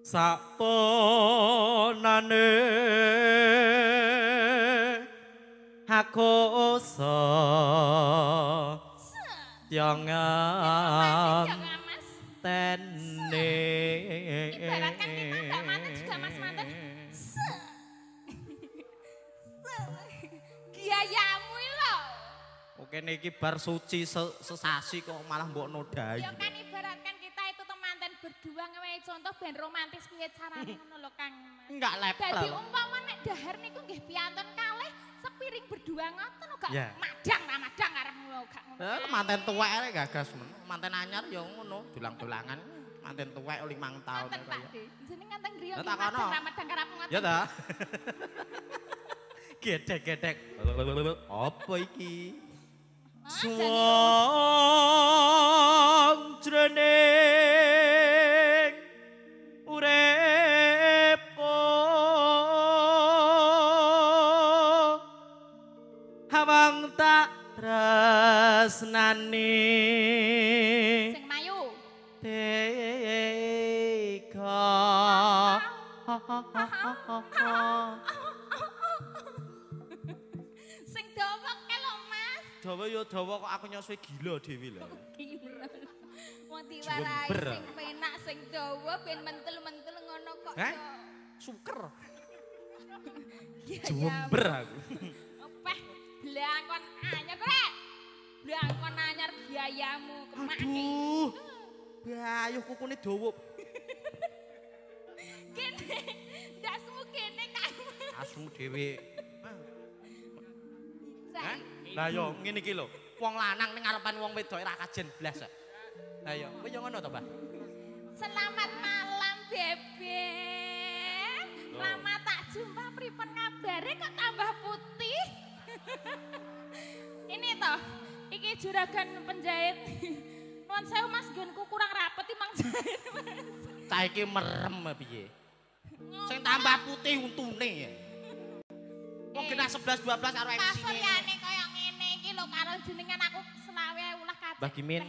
sapunane aku jangan tene ibaratkan kita mbak manten juga mas manten giyayamu lho oke niki bar suci sesasi kok malah mbok nodai ya kan ibaratkan kita itu temanten berdua ngewehi contoh ben romantis piye carane ngono lho Kang Mas enggak level dadi umpama nek dahar niku nggih piantun kalih sepiring berdua ngoten kok madang karepmu gak ngono manten tuwek ae gagas men manten anyar ya ngono dulang-dulangan manten tuwek 5 tahun kaya jeneng nganten griya iki madang karepmu ngoten ya ta gedek-gedek apa iki suwung jroning uripku hawang tak tresnani sing mayu teka sing dawa ke lho Mas dawa ya dawa kok aku nyoswe gila dhewe lho gila wong diwarai sing penak sing dawa ben mentul-mentul ngono kok suker ya jember aku opeh blangkon anyar kok blangkon anyar biayamu kemake aduh bayuh kukune dawa kene ndasmu kene Kang asmu dhewe lah yo ngene iki lho wong lanang ning ngarepan wong wedok ora kajen blas kok lah yo kowe yo ngono to Mbah selamat malam Bebe lama tak jumpa pripun ngabare kok tambah putih ini toh iki juragan penjahit nuwun sewu Mas nggonku kurang rapet timang jahit Mas saiki merem piye sing tambah putih untune ya wong genah 11 12 karo MC kasoryane kaya ngene iki lho karo jenengan aku selawe ulah kabeh Mbah Gimin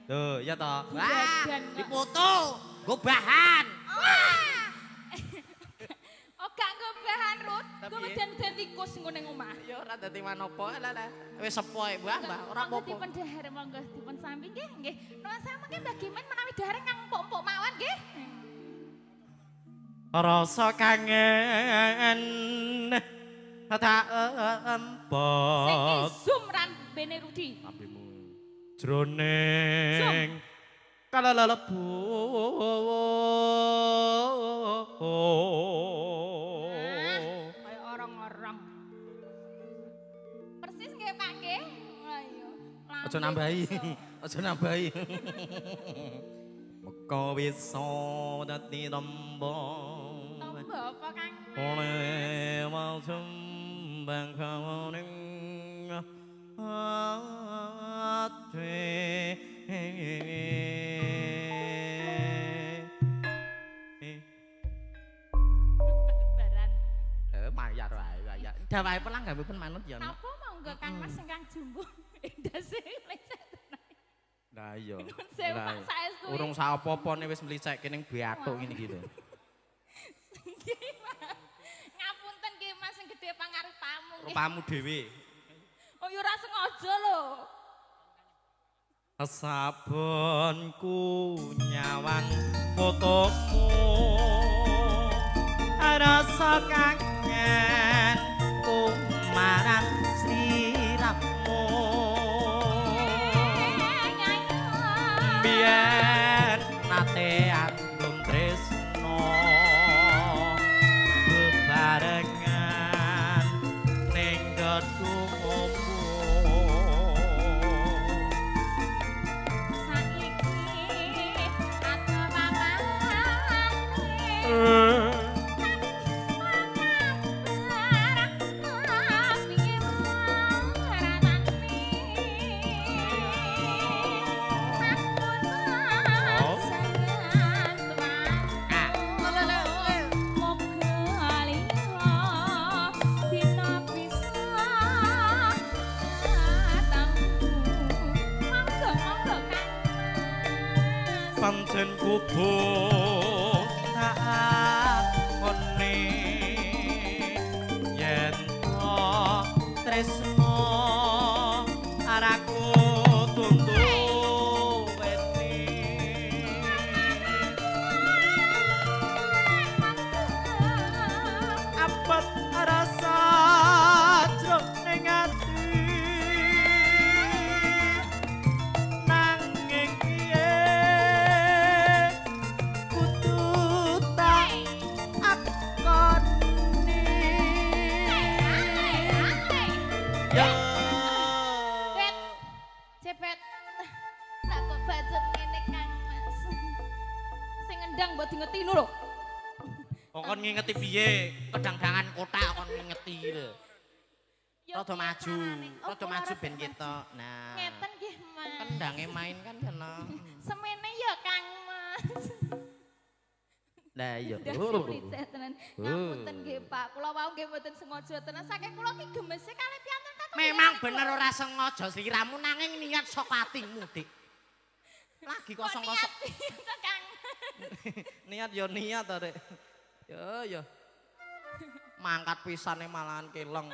lho ya to dipoto nggo bahan oh gak nggo bahan Rut nggo medan-medan tikus nggo ning omah ya ora dadi manopo lah wis sepo Mbah ora apa-apa dipun dahar monggo dipun sambi nggih nggih nuwun sewu mangke Mbah Gimin menawi dahar kang empuk-empuk mawon nggih rasa kangen tak empuk sing zoom rambene Rudi rambemu jroning kalalebu kaya orang-orang persis nggih Pak nggih ayo aja nambahi meka bisa dadi tembung apa Kang oleh macam bangkaning ate baran mayar wae dawahe pelang gawe pun manut ya napa monggo Kang Mas ingkang jumbo ndase lecet lah iya urung apa-apane wis mliceke ning bathuk ngene iki lho ngapunten nggih Mas sing gedhe pangarepmu nggih rupamu dhewe oh ya ora sengaja lho saben ku nyawang fotomu rasa kangen ku marang sliramu biyen nate anggum tresno bebarengan ning gedungmu pancen kudu tak mbok dingeti lho. Kok kon ngingeti piye? Kedang-dangan kotak kon ngingeti lho. Rada maju, rada maju ben ketok. Nah. Ngeten nggih, Mas. Kendange main kan kena. Semene ya, Kang Mas. Lah iya. Ngapunten nggih, Pak. Kula wau nggih mboten sengaja tenan. Saking kula ki gemese kalih piantun kakung. Memang bener ora sengaja sliramu nanging niat saka atimu, Dik. Lagi kosong-kosong. Kang. Niat ya niat to, Dik. Ya. Mangkat pisane malahan keleng.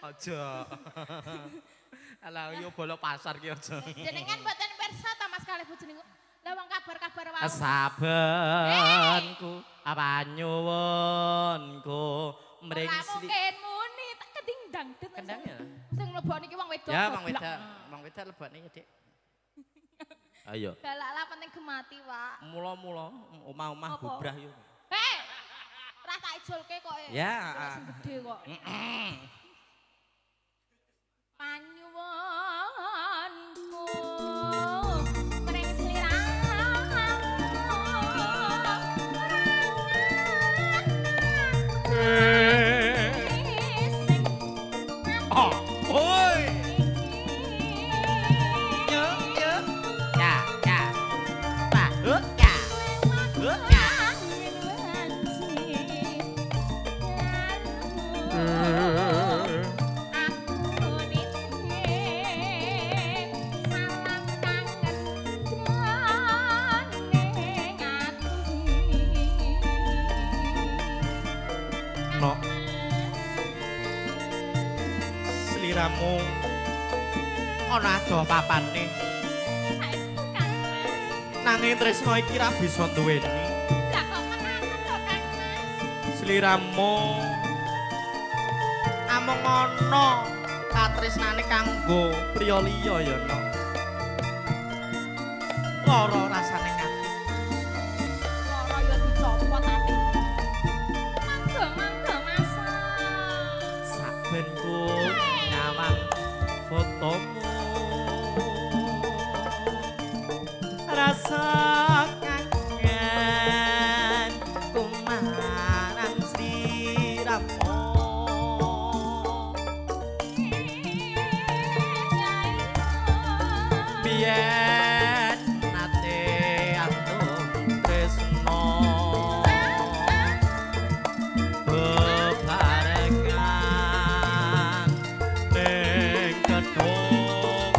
Aja. Alah yo bola pasar ki aja. Jenengan mboten pirsa ta Mas kalih bojoning. Lah wong kabar-kabar wae. Sabenku apa nyuwunku mring mungkin muni tak kedingdang den. Kendang ya. Sing mlebok niki wong wedok. Ya wong wedok lebokne ya, Dik. Ayo. Galak penting gemati, Pak. Mula-mula omah-omah bubrah yo. Ora tak ijolke kok ya. Sing gedhe kok. Panyuwunku mring sliramu. Oi. Yo. Ya. Pak, ya. Sliramu ana ado papane. Saestu Kang Mas. Nanging tresno iki ra bisa duweni. Lah kok menangan to Kang Mas. Sliramu amung ana katresnane kanggo priya liya ya no. Lara rasane ngati. Lara ya dicopot ati. Mangga Mas. Sabenku nyawang fotomu rasa kangen kumaran sliramu biyen nate antum tresno bebarengan ning gedung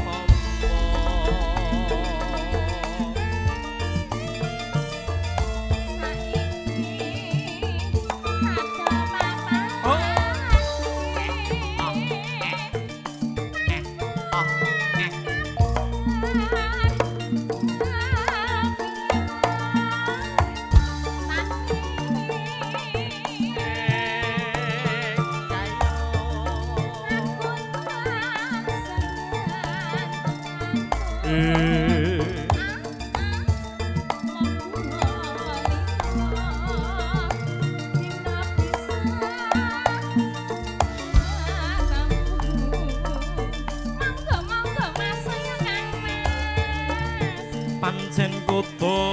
pancen kudu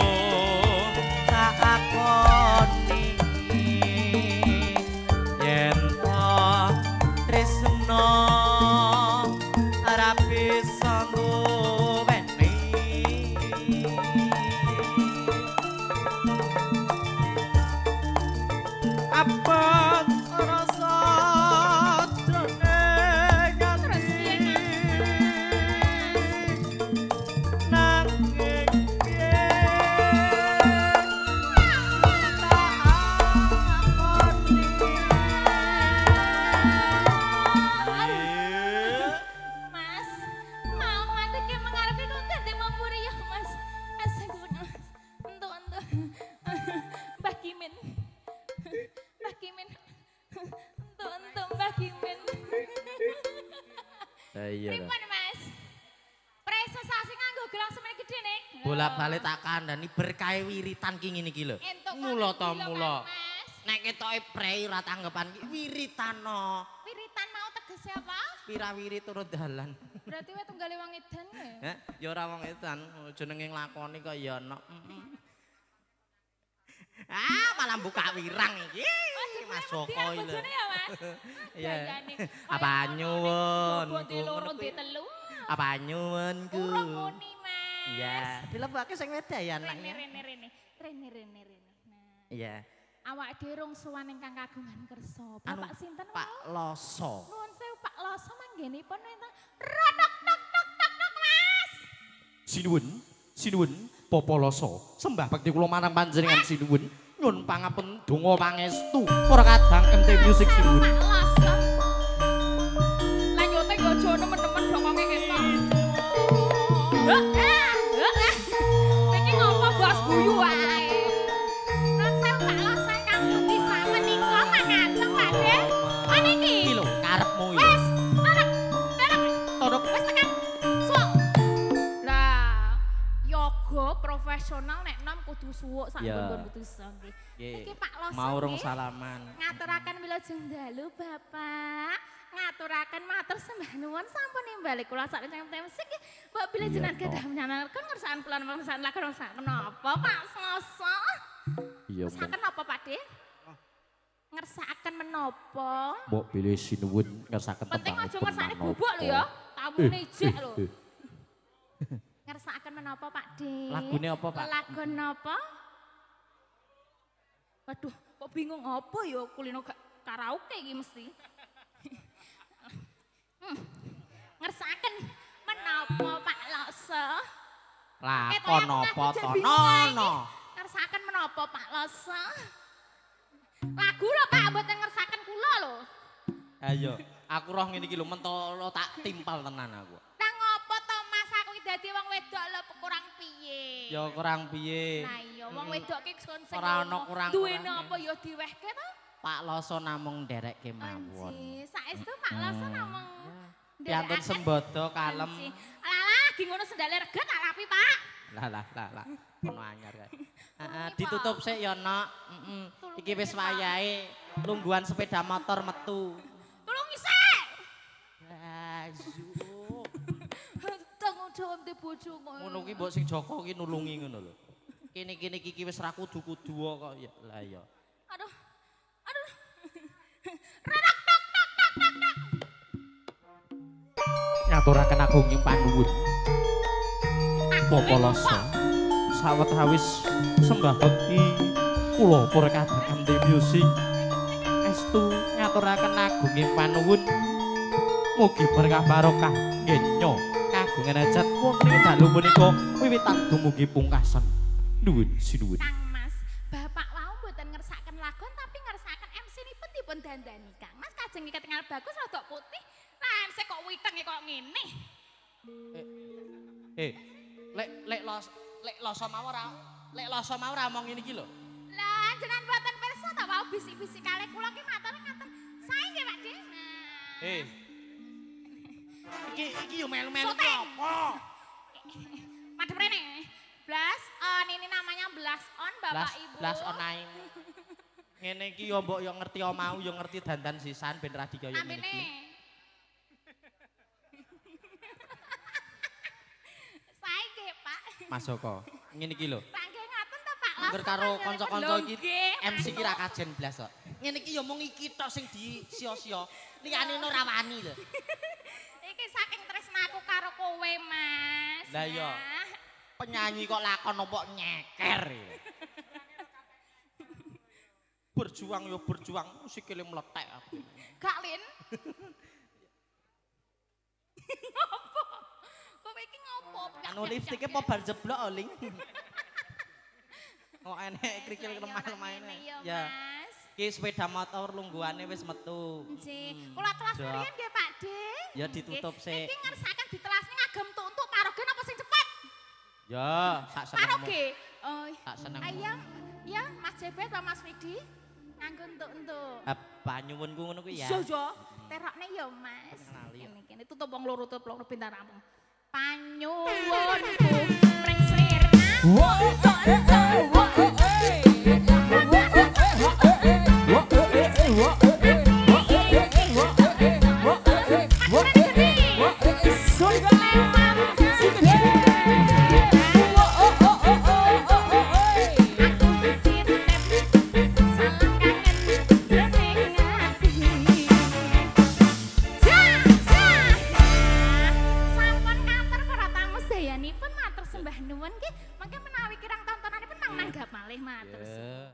tak akoni yen to tresno ora bisa nduweni apa rasa iya pripun Mas? Presosasi nganggo gelang semene gedhe nek. Bolak-balik tak kandhani berkahe wiritan ki ngene iki lho. Mula to mula. Nek ketoke prei ora tanggepan ki wiritan no. Wiritan mau tegese apa? Pirawiri turut dalan. Berarti wae tunggale wong edan ya? Ya ora wong edan, jenenge nglakoni kok ya ana. Malah buka wirang iki. Mas Joko iki lho. Bojone ya, Mas. Iya. Gayane. Apa nyuwun? Bobote loro di telu. Apa nyuwunku? Urung muni, Mas. Iya, dilebake sing wedayan anaknya. Rene. Nah. Iya. Awak dhewe rong sowan ingkang kagungan kersa. Bapak sinten? Pak Loso. Nuwun sewu Pak Loso manggenipun enten rodok tok Mas. Sinuwun, Papa Loso. Sembah bekti kula marang panjenengan sinuwun. Nyuwun pangapun donga pangestu. Para kadang MT Music sinuwun. Pak Loso. Lah nyote yo aja nemen-nemen bokonge ketok. Iki ngopo bos guyu wae. Nuwun sewu Pak Loso ingkang pundi samenika mangajeng Pak De. Aniki. Iki lho karepmu iki. Wes, Todok wis tekan. Suwuk. Lah, yoga profesional nek nom kudu suwuk sak Ya. nggon putus nggih. Iki Pak Loso. Mau rong nggih. salaman. Ngaturaken wilujeng dalu Bapak. Ngaturaken matur sembah nuwun sampun nimbali kula sak tem sing mbok bila Iya, jenengan Tok. kedah menyanarkan ngersakan kula ngersakan lakon ngersakan napa Pak Soso? Iya, Ngersakan napa Pak De? Ngersakan menapa? Mbok pilih sinuwun ngersaken Penting tembang. aja ngersakne bubuk lho ya. Tamune jek lho. Ngersakaken menapa Pak De? Lagune apa, Pak? Lagu napa? Waduh, kok bingung apa ya kulino gak karaoke iki mesti. Ngersakaken menapa Pak Loso? Lakon apa to Nono. nono. Ngersakaken menapa Pak Loso? Lagu lho Pak, mboten ngersakaken kula lho. Ayo, aku roh ngene iki lho mentolo tak timpal tenan aku. Nang ngopo to Mas aku iki dadi wong wedok lho kurang piye? Ya kurang piye. Nah iya wong wedok ki sing Ora ana kurang-kurang. duwene apa ya diwehke to? Pak Loso namung nderekke mawon. Anji, saestu Pak Loso namung Piantun sembodo kalem. Anji. Alah, lagi ngono sendale reget tak rapi, Pak. Lah. Ono anyar kae. Heeh, ditutup sik ya, Nok. Iki wis wayahe lungguhan sepeda motor metu. Tulung isik. Ayo. Tanggung jawab di bojoku. Ngono ki mbok sing Joko ki nulungi ngono lho. Kene-kene iki wis ra kudu-kudu kok ya. Lah ya. Aduh. Ngaturaken agung ing panuwun. Papa Loso sawetawis sembah bekti kula para kadang MT Music estu ngaturaken agung ing panuwun mugi berkah barokah ngenyo kagungan ajat wonten ing dalu menika wiwitan dumugi pungkasan nuwun sinuwun. Kang Mas, Bapak wau mboten ngersakaken lagon tapi ngersakaken MC-nipun dipun dandani Kang Mas kajeng ketingal bagus rada putih. Lah MC kok witenge kok ngene. Lek Loso mau ora omong ngene iki lho. Lah jenengan mboten pirsa ta wau bisik-bisik kalih kula ki matur ngaten. Sae nggih Pak De. Nah. Iki yo melu-melu ki apa? Madhep rene. Blas on ini namanya blas on Bapak Ibu. Blas onaing. Ngene iki yo mbok yo ngerti mau yo ngerti dandan sisan ben ra dikaya ngene iki. Sae nggih Pak. Mas Joko, ngene iki lho. Nggih ngaten ta Pak. Angger karo kanca-kanca iki MC ki ra kajen blas kok. Ngene iki yo mung iki tok sing disia-sia. Liyane ora wani lho. Iki saking tresnaku karo kowe Mas. Lah iya. Penyanyi kok lakon opo nyeker. Berjuang yo berjuang musikile meletek aku. Gak Lin. Ngopo? Kowe iki ngopo? Anu lipstike apa bar jeblok oling. Oh enek krikil lemah-lemahane. Ya. Mas. Ki sepeda motor lungguhane wis metu. Nggih. Kula telas mriki nggih Pak De. Ya ditutup sik. Iki ngersakaken ditelasne ngagem untuk parogen apa sing cepet? Ya, sak senengmu. Paroge. Oh. Sak senengmu. Ayam. Ya, Mas Jebet apa Mas Widi? Nganggo entuk-entuk. Panyuwunku ngono kuwi ya. Iya ya. Terokne ya Mas. Kenali. Kene tutup wong loro tutup wong pintar rampung. Panyuwunku pring sirna. Sudah Tanggap malih matur.